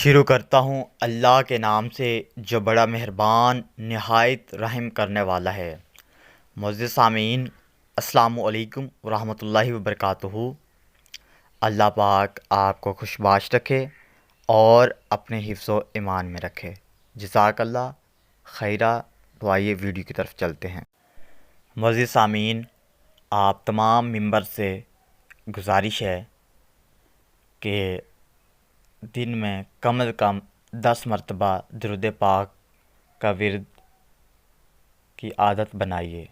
شروع کرتا ہوں اللہ کے نام سے جو بڑا مہربان نہایت رحم کرنے والا ہے۔ معزز سامعین، السلام علیکم ورحمۃ اللہ وبرکاتہ۔ اللہ پاک آپ کو خوش باش رکھے اور اپنے حفظ و ایمان میں رکھے۔ جزاک اللہ خیرہ۔ تو آئیے ویڈیو کی طرف چلتے ہیں۔ معزز سامعین، آپ تمام ممبر سے گزارش ہے کہ دن میں کم از کم 10 مرتبہ درود پاک کا ورد کی عادت بنائیے۔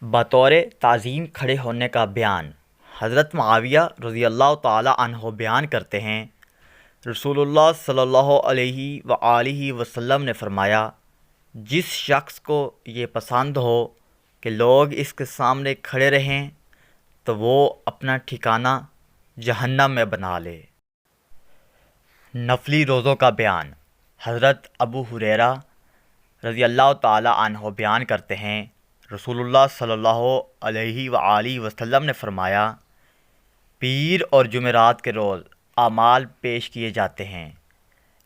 بطور تعظیم کھڑے ہونے کا بیان۔ حضرت معاویہ رضی اللہ تعالی عنہ بیان کرتے ہیں، رسول اللہ صلی اللہ علیہ وآلہ وسلم نے فرمایا، جس شخص کو یہ پسند ہو کہ لوگ اس کے سامنے کھڑے رہیں تو وہ اپنا ٹھکانہ جہنم میں بنا لے۔ نفلی روزوں کا بیان۔ حضرت ابو ہریرہ رضی اللہ تعالی عنہ بیان کرتے ہیں، رسول اللہ صلی اللہ علیہ وآلہ وسلم نے فرمایا، پیر اور جمعرات کے روز اعمال پیش کیے جاتے ہیں،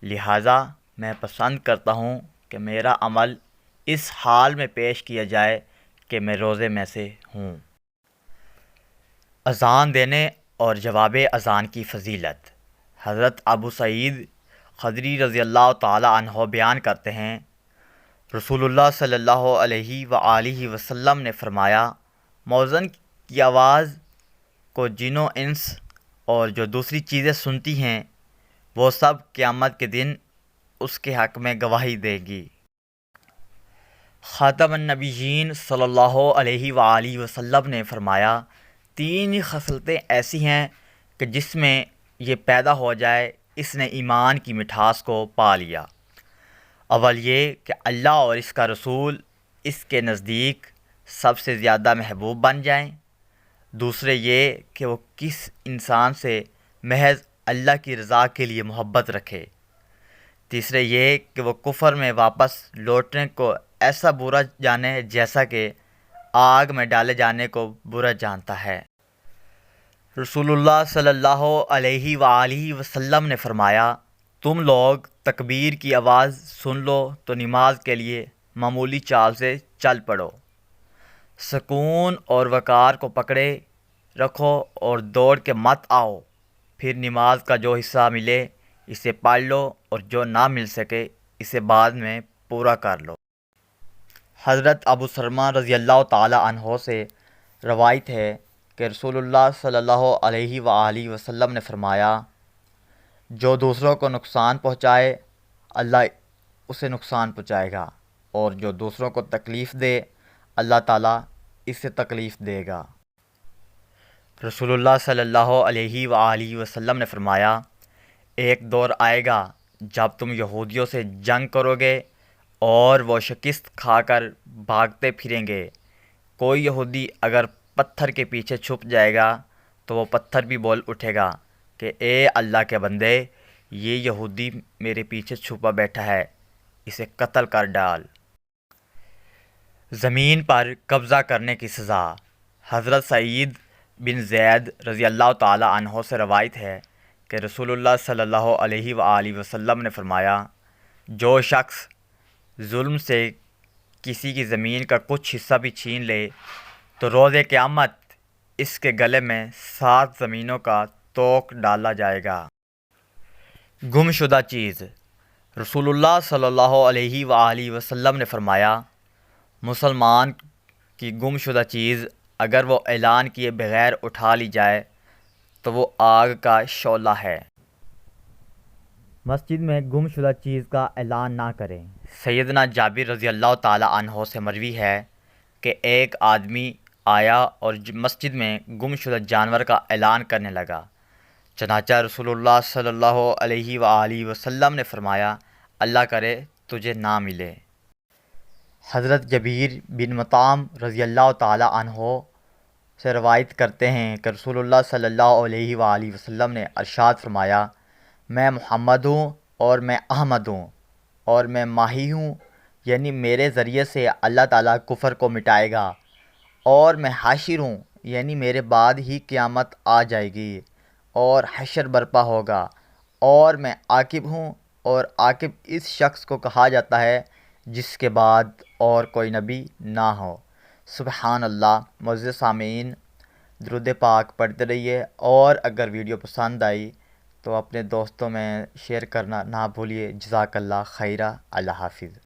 لہٰذا میں پسند کرتا ہوں کہ میرا عمل اس حال میں پیش کیا جائے کہ میں روزے میں سے ہوں۔ اذان دینے اور جواب اذان کی فضیلت۔ حضرت ابو سعید خدری رضی اللہ تعالی عنہ بیان کرتے ہیں، رسول اللہ صلی اللہ علیہ وآلہ وسلم نے فرمایا، مؤذن کی آواز کو جن و انس اور جو دوسری چیزیں سنتی ہیں وہ سب قیامت کے دن اس کے حق میں گواہی دے گی۔ خاتم النبیین صلی اللہ علیہ وآلہ وسلم نے فرمایا، 3 خصلتیں ایسی ہیں کہ جس میں یہ پیدا ہو جائے اس نے ایمان کی مٹھاس کو پا لیا۔ اول یہ کہ اللہ اور اس کا رسول اس کے نزدیک سب سے زیادہ محبوب بن جائیں۔ دوسرے یہ کہ وہ کس انسان سے محض اللہ کی رضا کے لیے محبت رکھے۔ تیسرے یہ کہ وہ کفر میں واپس لوٹنے کو ایسا برا جانے جیسا کہ آگ میں ڈالے جانے کو برا جانتا ہے۔ رسول اللہ صلی اللہ علیہ وآلہ وسلم نے فرمایا، تم لوگ تکبیر کی آواز سن لو تو نماز کے لیے معمولی چال سے چل پڑو، سکون اور وقار کو پکڑے رکھو اور دوڑ کے مت آؤ، پھر نماز کا جو حصہ ملے اسے پڑھ لو اور جو نہ مل سکے اسے بعد میں پورا کر لو۔ حضرت ابو سلمہ رضی اللہ تعالی عنہ سے روایت ہے کہ رسول اللہ صلی اللہ علیہ وآلہ وسلم نے فرمایا، جو دوسروں کو نقصان پہنچائے اللہ اسے نقصان پہنچائے گا، اور جو دوسروں کو تکلیف دے اللہ تعالیٰ اسے تکلیف دے گا۔ رسول اللہ صلی اللہ علیہ وآلہ وسلم نے فرمایا، ایک دور آئے گا جب تم یہودیوں سے جنگ کرو گے اور وہ شکست کھا کر بھاگتے پھریں گے۔ کوئی یہودی اگر پتھر کے پیچھے چھپ جائے گا تو وہ پتھر بھی بول اٹھے گا کہ اے اللہ کے بندے، یہ یہودی میرے پیچھے چھپا بیٹھا ہے، اسے قتل کر ڈال۔ زمین پر قبضہ کرنے کی سزا۔ حضرت سعید بن زید رضی اللہ تعالی عنہ سے روایت ہے کہ رسول اللہ صلی اللہ علیہ وآلہ وسلم نے فرمایا، جو شخص ظلم سے کسی کی زمین کا کچھ حصہ بھی چھین لے تو روز قیامت اس کے گلے میں 7 زمینوں کا توق ڈالا جائے گا۔ گم شدہ چیز۔ رسول اللہ صلی اللہ علیہ وآلہ وسلم نے فرمایا، مسلمان کی گم شدہ چیز اگر وہ اعلان کیے بغیر اٹھا لی جائے تو وہ آگ کا شعلہ ہے۔ مسجد میں گم شدہ چیز کا اعلان نہ کریں۔ سیدنا جابر رضی اللہ تعالی عنہ سے مروی ہے کہ ایک آدمی آیا اور مسجد میں گم شدہ جانور کا اعلان کرنے لگا، چنانچہ رسول اللہ صلی اللہ علیہ وآلہ وسلم نے فرمایا، اللہ کرے تجھے نہ ملے۔ حضرت جبیر بن مطعم رضی اللہ تعالی عنہ سے روایت کرتے ہیں کہ رسول اللہ صلی اللہ علیہ وآلہ وسلم نے ارشاد فرمایا، میں محمد ہوں اور میں احمد ہوں اور میں ماہی ہوں، یعنی میرے ذریعے سے اللہ تعالیٰ کفر کو مٹائے گا، اور میں حاشر ہوں، یعنی میرے بعد ہی قیامت آ جائے گی اور حشر برپا ہوگا، اور میں عاقب ہوں، اور عاقب اس شخص کو کہا جاتا ہے جس کے بعد اور کوئی نبی نہ ہو۔ سبحان اللہ۔ معزز سامعین، درود پاک پڑھتے رہیے، اور اگر ویڈیو پسند آئی تو اپنے دوستوں میں شیئر کرنا نہ بھولیے۔ جزاک اللہ خیرہ۔ اللہ حافظ۔